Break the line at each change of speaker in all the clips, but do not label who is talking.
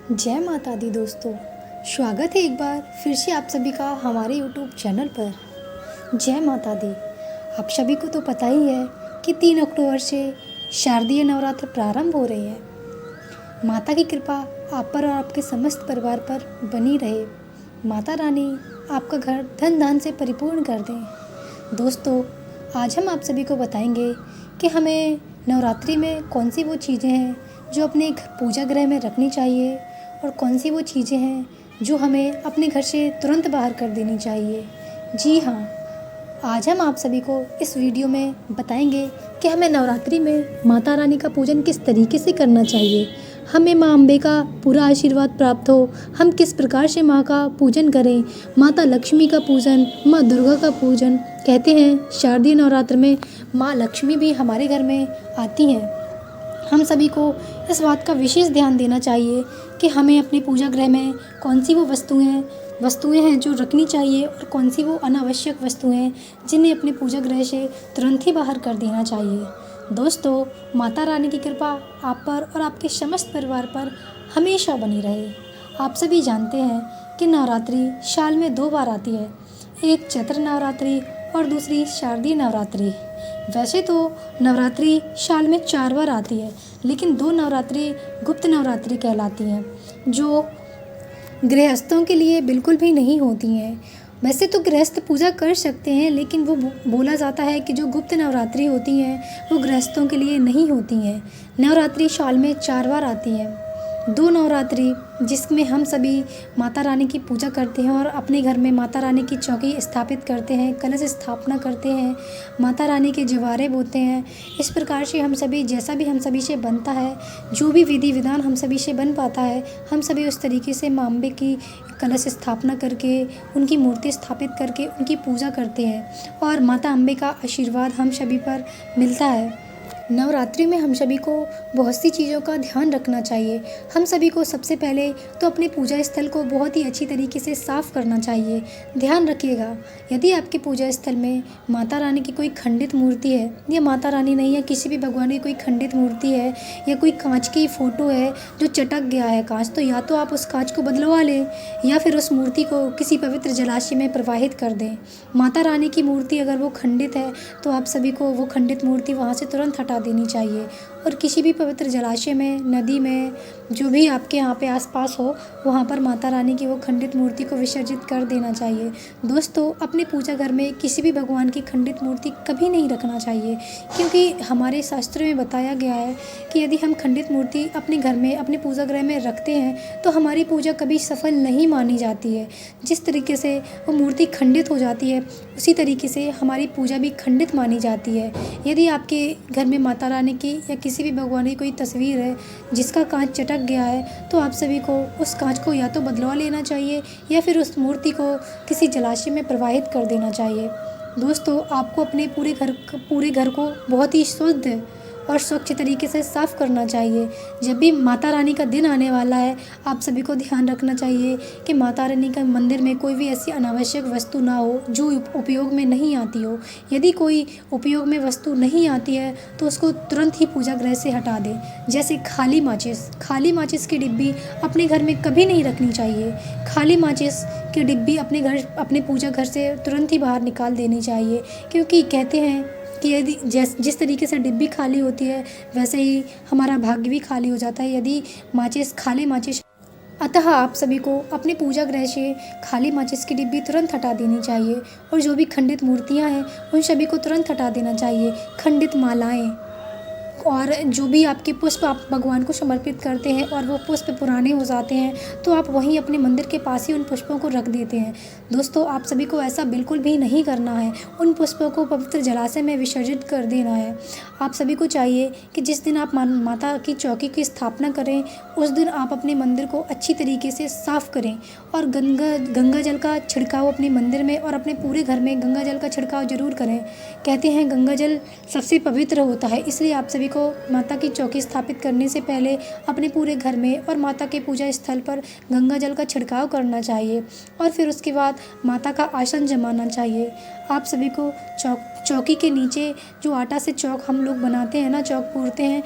जय माता दी दोस्तों। स्वागत है एक बार फिर से आप सभी का हमारे यूट्यूब चैनल पर। जय माता दी। आप सभी को तो पता ही है कि 3 अक्टूबर से शारदीय नवरात्र प्रारंभ हो रही है। माता की कृपा आप पर और आपके समस्त परिवार पर बनी रहे। माता रानी आपका घर धन धान से परिपूर्ण कर दें। दोस्तों, आज हम आप सभी को बताएंगे कि हमें नवरात्रि में कौन सी वो चीज़ें हैं जो अपने पूजा गृह में रखनी चाहिए और कौन सी वो चीज़ें हैं जो हमें अपने घर से तुरंत बाहर कर देनी चाहिए। जी हाँ, आज हम आप सभी को इस वीडियो में बताएंगे कि हमें नवरात्रि में माता रानी का पूजन किस तरीके से करना चाहिए, हमें माँ अम्बे का पूरा आशीर्वाद प्राप्त हो, हम किस प्रकार से माँ का पूजन करें, माता लक्ष्मी का पूजन, माँ दुर्गा का पूजन। कहते हैं शारदीय नवरात्र में माँ लक्ष्मी भी हमारे घर में आती हैं। हम सभी को इस बात का विशेष ध्यान देना चाहिए कि हमें अपने पूजा गृह में कौन सी वो वस्तुएं हैं जो रखनी चाहिए और कौन सी वो अनावश्यक वस्तुएं हैं जिन्हें अपने पूजा गृह से तुरंत ही बाहर कर देना चाहिए। दोस्तों, माता रानी की कृपा आप पर और आपके समस्त परिवार पर हमेशा बनी रहे। आप सभी जानते हैं कि नवरात्रि साल में 2 बार आती है, एक चैत्र नवरात्रि और दूसरी शारदीय नवरात्रि। वैसे तो नवरात्रि साल में 4 बार आती है, लेकिन 2 नवरात्रि गुप्त नवरात्रि कहलाती हैं, जो गृहस्थों के लिए बिल्कुल भी नहीं होती हैं। वैसे तो गृहस्थ पूजा कर सकते हैं, लेकिन वो बोला जाता है कि जो गुप्त नवरात्रि होती हैं वो गृहस्थों के लिए नहीं होती हैं। नवरात्रि साल में 4 बार आती हैं। 2 नवरात्रि जिसमें हम सभी माता रानी की पूजा करते हैं और अपने घर में माता रानी की चौकी स्थापित करते हैं, कलश स्थापना करते हैं, माता रानी के जवारे बोते हैं। इस प्रकार से हम सभी, जैसा भी हम सभी से बनता है, जो भी विधि विधान हम सभी से बन पाता है, हम सभी उस तरीके से माँ अम्बे की कलश स्थापना करके, उनकी मूर्ति स्थापित करके उनकी पूजा करते हैं और माता अम्बे का आशीर्वाद हम सभी पर मिलता है। नवरात्रि में हम सभी को बहुत सी चीज़ों का ध्यान रखना चाहिए। हम सभी को सबसे पहले तो अपने पूजा स्थल को बहुत ही अच्छी तरीके से साफ़ करना चाहिए। ध्यान रखिएगा, यदि आपके पूजा स्थल में माता रानी की कोई खंडित मूर्ति है, या माता रानी नहीं है, किसी भी भगवान की कोई खंडित मूर्ति है, या कोई कांच की फ़ोटो है जो चटक गया है कांच, तो या तो आप उस कांच को बदलवा लें या फिर उस मूर्ति को किसी पवित्र जलाशय में प्रवाहित कर दें। माता रानी की मूर्ति अगर वो खंडित है तो आप सभी को वो खंडित मूर्ति वहाँ से तुरंत हटा देनी चाहिए और किसी भी पवित्र जलाशय में, नदी में, जो भी आपके यहाँ पे आसपास हो, वहाँ पर माता रानी की वो खंडित मूर्ति को विसर्जित कर देना चाहिए। दोस्तों, अपने पूजा घर में किसी भी भगवान की खंडित मूर्ति कभी नहीं रखना चाहिए, क्योंकि हमारे शास्त्रों में बताया गया है कि यदि हम खंडित मूर्ति अपने घर में, अपने पूजा गृह में रखते हैं तो हमारी पूजा कभी सफल नहीं मानी जाती है। जिस तरीके से वो मूर्ति खंडित हो जाती है, उसी तरीके से हमारी पूजा भी खंडित मानी जाती है। यदि आपके घर में माता रानी की या किसी भी भगवान की कोई तस्वीर है जिसका कांच चटक गया है, तो आप सभी को उस कांच को या तो बदलवा लेना चाहिए या फिर उस मूर्ति को किसी जलाशय में प्रवाहित कर देना चाहिए। दोस्तों, आपको अपने पूरे घर को बहुत ही शुद्ध और स्वच्छ तरीके से साफ़ करना चाहिए। जब भी माता रानी का दिन आने वाला है, आप सभी को ध्यान रखना चाहिए कि माता रानी का मंदिर में कोई भी ऐसी अनावश्यक वस्तु ना हो जो उपयोग में नहीं आती हो। यदि कोई उपयोग में वस्तु नहीं आती है तो उसको तुरंत ही पूजा गृह से हटा दें। जैसे खाली माचिस की डिब्बी अपने घर में कभी नहीं रखनी चाहिए। खाली माचिस की डिब्बी अपने पूजा घर से तुरंत ही बाहर निकाल देनी चाहिए, क्योंकि कहते हैं कि यदि जिस तरीके से डिब्बी खाली होती है, वैसे ही हमारा भाग्य भी खाली हो जाता है यदि खाली माचिस। अतः आप सभी को अपने पूजा गृह से खाली माचिस की डिब्बी तुरंत हटा देनी चाहिए और जो भी खंडित मूर्तियां हैं उन सभी को तुरंत हटा देना चाहिए। खंडित मालाएं और जो भी आपके पुष्प आप भगवान को समर्पित करते हैं और वो पुष्प पुराने हो जाते हैं, तो आप वहीं अपने मंदिर के पास ही उन पुष्पों को रख देते हैं। दोस्तों, आप सभी को ऐसा बिल्कुल भी नहीं करना है। उन पुष्पों को पवित्र जलाशय में विसर्जित कर देना है। आप सभी को चाहिए कि जिस दिन आप माता की चौकी की स्थापना करें, उस दिन आप अपने मंदिर को अच्छी तरीके से साफ़ करें और गंगा जल का छिड़काव अपने मंदिर में और अपने पूरे घर में गंगा जल का छिड़काव जरूर करें। कहते हैं गंगा जल सबसे पवित्र होता है, इसलिए आप सभी को माता की चौकी स्थापित करने से पहले अपने पूरे घर में और माता के पूजा स्थल पर गंगा जल का छिड़काव करना चाहिए और फिर उसके बाद माता का आसन जमाना चाहिए। आप सभी को चौकी के नीचे जो आटा से चौक हम लोग बनाते हैं ना, चौक पूरते हैं,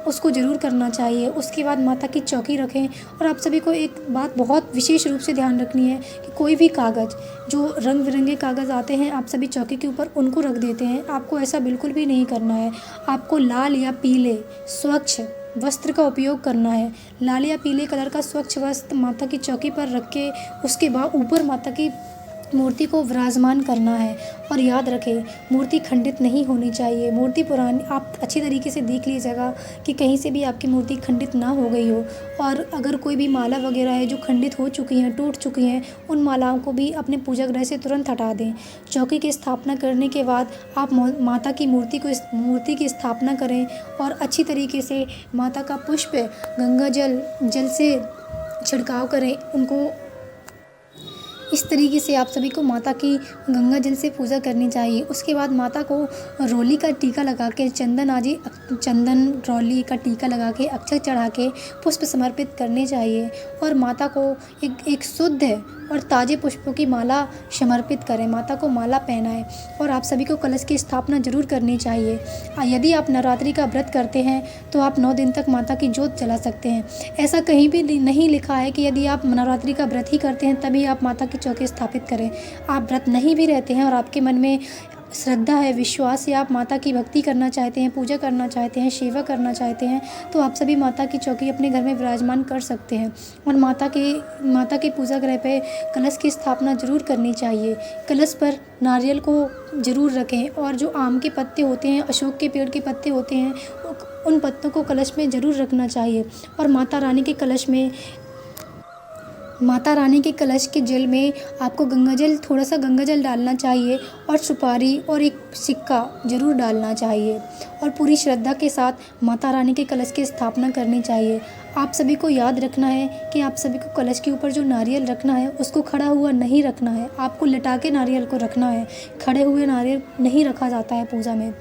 उसको ज़रूर करना चाहिए। उसके बाद माता की चौकी रखें। और आप सभी को एक बात बहुत विशेष रूप से ध्यान रखनी है कि कोई भी कागज़, जो रंग बिरंगे कागज़ आते हैं, आप सभी चौकी के ऊपर उनको रख देते हैं। आपको ऐसा बिल्कुल भी नहीं करना है। आपको लाल या पीले स्वच्छ वस्त्र का उपयोग करना है। लाल या पीले कलर का स्वच्छ वस्त्र माता की चौकी पर रख के उसके बाद ऊपर माता की मूर्ति को विराजमान करना है। और याद रखें, मूर्ति खंडित नहीं होनी चाहिए। मूर्ति पुरानी, आप अच्छी तरीके से देख लीजिएगा कि कहीं से भी आपकी मूर्ति खंडित ना हो गई हो। और अगर कोई भी माला वगैरह है जो खंडित हो चुकी हैं, टूट चुकी हैं, उन मालाओं को भी अपने पूजा गृह से तुरंत हटा दें। चौकी की स्थापना करने के बाद आप माता की मूर्ति की स्थापना करें और अच्छी तरीके से माता का पुष्प गंगा जल से छिड़काव करें। उनको इस तरीके से आप सभी को माता की गंगा जल से पूजा करनी चाहिए। उसके बाद माता को रोली का टीका लगा के, चंदन रोली का टीका लगा के, अक्षत चढ़ा के पुष्प समर्पित करने चाहिए। और माता को एक शुद्ध और ताज़े पुष्पों की माला समर्पित करें। माता को माला पहनाएं। और आप सभी को कलश की स्थापना जरूर करनी चाहिए। यदि आप नवरात्रि का व्रत करते हैं तो आप 9 दिन तक माता की जोत जला सकते हैं। ऐसा कहीं भी नहीं लिखा है कि यदि आप नवरात्रि का व्रत ही करते हैं तभी आप माता की चौकी स्थापित करें। आप व्रत नहीं भी रहते हैं और आपके मन में श्रद्धा है, विश्वास है, आप माता की भक्ति करना चाहते हैं, पूजा करना चाहते हैं, सेवा करना चाहते हैं, तो आप सभी माता की चौकी अपने घर में विराजमान कर सकते हैं। और माता के पूजा गृह पे कलश की स्थापना जरूर करनी चाहिए। कलश पर नारियल को जरूर रखें। और जो आम के पत्ते होते हैं, अशोक के पेड़ के पत्ते होते हैं, उन पत्तों को कलश में ज़रूर रखना चाहिए। और माता रानी के कलश के जल में आपको थोड़ा सा गंगा जल डालना चाहिए। और सुपारी और एक सिक्का ज़रूर डालना चाहिए। और पूरी श्रद्धा के साथ माता रानी के कलश की स्थापना करनी चाहिए। आप सभी को याद रखना है कि आप सभी को कलश के ऊपर जो नारियल रखना है उसको खड़ा हुआ नहीं रखना है। आपको लटा के नारियल को रखना है। खड़े हुए नारियल नहीं रखा जाता है पूजा में।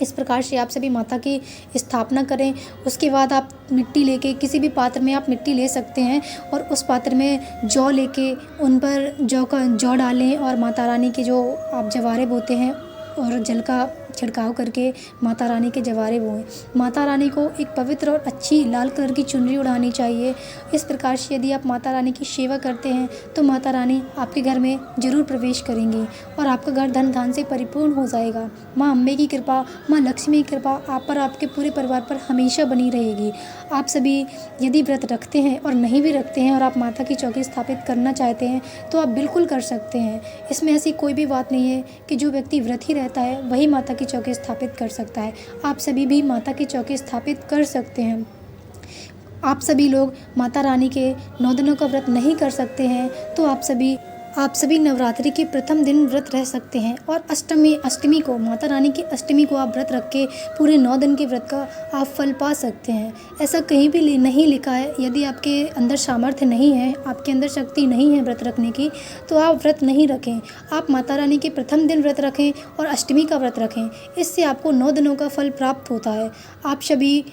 इस प्रकार से आप सभी माता की स्थापना करें। उसके बाद आप मिट्टी लेके, किसी भी पात्र में आप मिट्टी ले सकते हैं और उस पात्र में जौ लेके उन पर जौ डालें और माता रानी के जो आप जवारे बोते हैं और जल का छिड़काव करके माता रानी के जवारे बोएं। माता रानी को एक पवित्र और अच्छी लाल कलर की चुनरी उड़ानी चाहिए। इस प्रकार से यदि आप माता रानी की सेवा करते हैं तो माता रानी आपके घर में जरूर प्रवेश करेंगी और आपका घर धन धान से परिपूर्ण हो जाएगा। माँ अम्बे की कृपा, माँ लक्ष्मी की कृपा आप पर, आपके पूरे परिवार पर हमेशा बनी रहेगी। आप सभी यदि व्रत रखते हैं और नहीं भी रखते हैं और आप माता की चौकी स्थापित करना चाहते हैं तो आप बिल्कुल कर सकते हैं। इसमें ऐसी कोई भी बात नहीं है कि जो व्यक्ति व्रत ही रहता है वही माता की चौकी स्थापित कर सकता है। आप सभी भी माता की चौकी स्थापित कर सकते हैं। आप सभी लोग माता रानी के 9 दिनों का व्रत नहीं कर सकते हैं तो आप सभी नवरात्रि के प्रथम दिन व्रत रह सकते हैं। और अष्टमी को, माता रानी की अष्टमी को आप व्रत रख के पूरे 9 दिन के व्रत का आप फल पा सकते हैं। ऐसा कहीं भी नहीं लिखा है। यदि आपके अंदर सामर्थ्य नहीं है, आपके अंदर शक्ति नहीं है व्रत रखने की, तो आप व्रत नहीं रखें। आप माता रानी के प्रथम दिन व्रत रखें और अष्टमी का व्रत रखें। इससे आपको 9 दिनों का फल प्राप्त होता है। आप सभी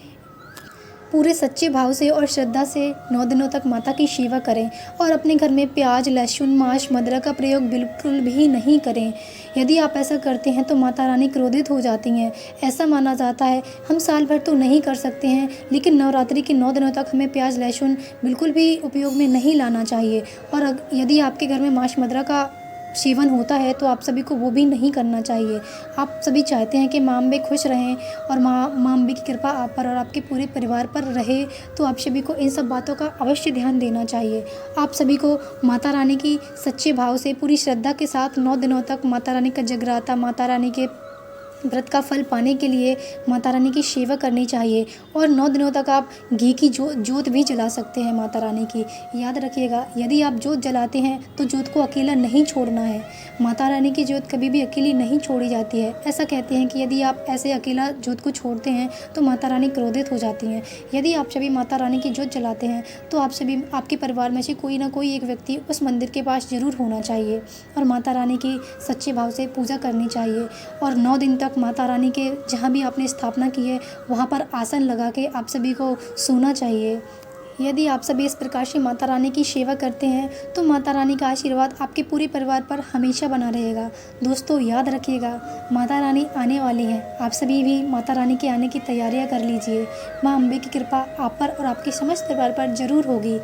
पूरे सच्चे भाव से और श्रद्धा से 9 दिनों तक माता की सेवा करें और अपने घर में प्याज, लहसुन, मांस, मदिरा का प्रयोग बिल्कुल भी नहीं करें। यदि आप ऐसा करते हैं तो माता रानी क्रोधित हो जाती हैं। ऐसा माना जाता है, हम साल भर तो नहीं कर सकते हैं लेकिन नवरात्रि के 9 दिनों तक हमें प्याज, लहसुन बिल्कुल भी उपयोग में नहीं लाना चाहिए। और यदि आपके घर में मांस, मदिरा का सेवन होता है तो आप सभी को वो भी नहीं करना चाहिए। आप सभी चाहते हैं कि माँ अम्बे खुश रहें और माँ अम्बे की कृपा आप पर और आपके पूरे परिवार पर रहे, तो आप सभी को इन सब बातों का अवश्य ध्यान देना चाहिए। आप सभी को माता रानी की सच्चे भाव से पूरी श्रद्धा के साथ 9 दिनों तक माता रानी का जगराता, माता रानी के व्रत का फल पाने के लिए माता रानी की सेवा करनी चाहिए। और 9 दिनों तक आप घी की जोत भी जला सकते हैं माता रानी की। याद रखिएगा, यदि आप जोत जलाते हैं तो जोत को अकेला नहीं छोड़ना है। माता रानी की जोत कभी भी अकेली नहीं छोड़ी जाती है। ऐसा कहते हैं कि यदि आप ऐसे अकेला जोत को छोड़ते हैं तो माता रानी क्रोधित हो जाती हैं। यदि आप सभी माता रानी की जोत जलाते हैं तो आप सभी, आपके परिवार में से कोई ना कोई एक व्यक्ति उस मंदिर के पास ज़रूर होना चाहिए और माता रानी की सच्चे भाव से पूजा करनी चाहिए। और 9 दिन तक माता रानी के जहाँ भी आपने स्थापना की है वहाँ पर आसन लगा के आप सभी को सोना चाहिए। यदि आप सभी इस प्रकार से माता रानी की सेवा करते हैं तो माता रानी का आशीर्वाद आपके पूरे परिवार पर हमेशा बना रहेगा। दोस्तों याद रखिएगा, माता रानी आने वाली है। आप सभी भी माता रानी के आने की तैयारियां कर लीजिए। माँ अम्बे की कृपा आप पर और आपके समस्त परिवार पर जरूर होगी।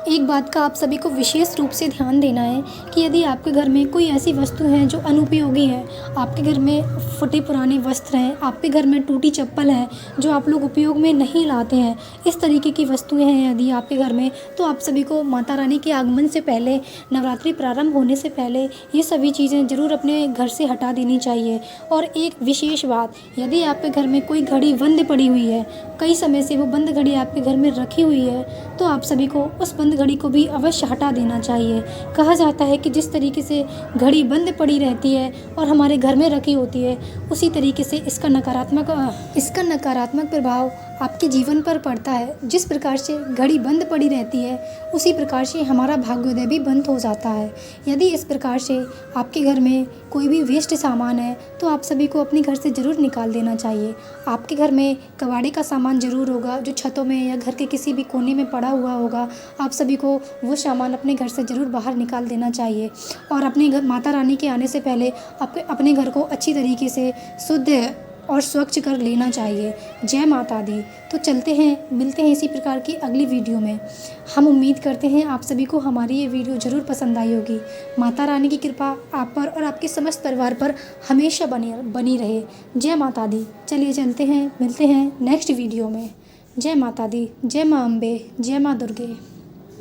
एक बात का आप सभी को विशेष रूप से ध्यान देना है कि यदि आपके घर में कोई ऐसी वस्तु है जो अनुपयोगी है, आपके घर में फटे पुराने वस्त्र हैं, आपके घर में टूटी चप्पल है जो आप लोग उपयोग में नहीं लाते हैं, इस तरीके की वस्तुएं हैं यदि आपके घर में, तो आप सभी को माता रानी के आगमन से पहले, नवरात्रि प्रारंभ होने से पहले ये सभी चीज़ें ज़रूर अपने घर से हटा देनी चाहिए। और एक विशेष बात, यदि आपके घर में कोई घड़ी बंद पड़ी हुई है, कई समय से वो बंद घड़ी आपके घर में रखी हुई है, तो आप सभी को उस बंद घड़ी को भी अवश्य हटा देना चाहिए। कहा जाता है कि जिस तरीके से घड़ी बंद पड़ी रहती है और हमारे घर में रखी होती है, उसी तरीके से इसका नकारात्मक प्रभाव आपके जीवन पर पड़ता है। जिस प्रकार से घड़ी बंद पड़ी रहती है, उसी प्रकार से हमारा भाग्योदय भी बंद हो जाता है। यदि इस प्रकार से आपके घर में कोई भी वेस्ट सामान है तो आप सभी को अपने घर से ज़रूर निकाल देना चाहिए। आपके घर में कबाड़े का सामान ज़रूर होगा जो छतों में या घर के किसी भी कोने में पड़ा हुआ होगा, आप सभी को वो सामान अपने घर से ज़रूर बाहर निकाल देना चाहिए। और अपने घर माता रानी के आने से पहले अपने घर को अच्छी तरीके से शुद्ध और स्वच्छ कर लेना चाहिए। जय माता दी। तो चलते हैं, मिलते हैं इसी प्रकार की अगली वीडियो में। हम उम्मीद करते हैं आप सभी को हमारी ये वीडियो ज़रूर पसंद आई होगी। माता रानी की कृपा आप पर और आपके समस्त परिवार पर हमेशा बनी रहे। जय माता दी। चलिए चलते हैं, मिलते हैं नेक्स्ट वीडियो में। जय माता दी, जय माँ अम्बे, जय माँ दुर्गे।